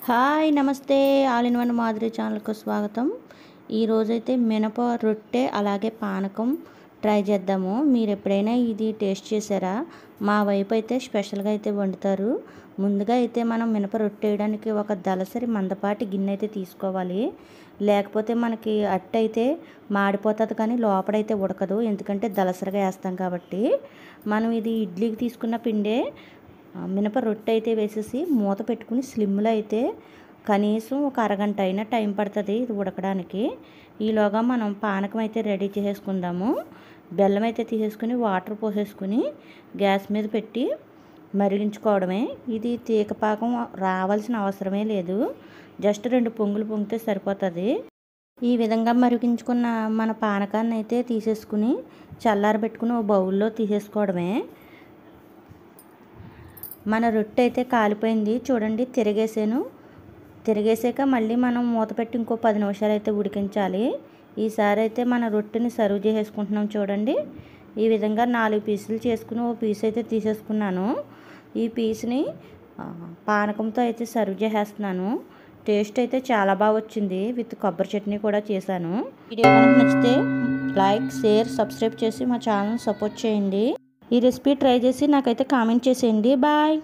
Hi నమస్తే all in one Madhuri ఛానల్కు స్వాగతం. ఈరోజైతే మినప రొట్టె అలాగే పానకం ట్రై చేద్దాము. మీరు ఎప్పుడైనా ఇది టేస్ట్ చేశారా? మా వైపు అయితే స్పెషల్గా అయితే వండుతారు. ముందుగా అయితే మనం మినప రొట్టె వేయడానికి ఒక దలసరి మందపాటి గిన్నె అయితే తీసుకోవాలి. లేకపోతే మనకి అట్టు అయితే మాడిపోతుంది కానీ లోపడైతే ఉడకదు, ఎందుకంటే దలసరిగా వేస్తాం కాబట్టి. మనం ఇది ఇడ్లీకి తీసుకున్న పిండే మినప రొట్టె అయితే వేసేసి మూత పెట్టుకుని స్లిమ్లో అయితే కనీసం ఒక అరగంట అయినా టైం పడుతుంది ఇది ఉడకడానికి. ఈలోగా మనం పానకం అయితే రెడీ చేసేసుకుందాము. బెల్లం అయితే తీసేసుకుని వాటర్ పోసేసుకుని గ్యాస్ మీద పెట్టి మరిగించుకోవడమే. ఇది తీగపాకం రావాల్సిన అవసరమే లేదు, జస్ట్ 2 పొంగులు పొంగితే సరిపోతుంది. ఈ విధంగా మరిగించుకున్న మన పానకాన్ని అయితే తీసేసుకుని చల్లారబెట్టుకుని ఓ బౌల్లో తీసేసుకోవడమే. మన రొట్టె అయితే కాలిపోయింది చూడండి, తిరిగేసాక మళ్ళీ మనం మూత పెట్టి ఇంకో 10 నిమిషాలు అయితే ఉడికించాలి. ఈసారి అయితే మన రొట్టెని సర్వ్ చేసేసుకుంటున్నాం చూడండి. ఈ విధంగా 4 పీసులు చేసుకుని ఓ పీస్ అయితే తీసేసుకున్నాను. ఈ పీస్ని పానకంతో అయితే సర్వ్ చేసేస్తున్నాను. టేస్ట్ అయితే చాలా బాగా వచ్చింది, విత్ కొబ్బరి చట్నీ కూడా చేశాను. వీడియో కనుక నచ్చితే లైక్, షేర్, సబ్స్క్రైబ్ చేసి మా ఛానల్ సపోర్ట్ చేయండి. ఈ రెసిపీ ట్రై చేసి నాకైతే కామెంట్ చేసేయండి. బాయ్.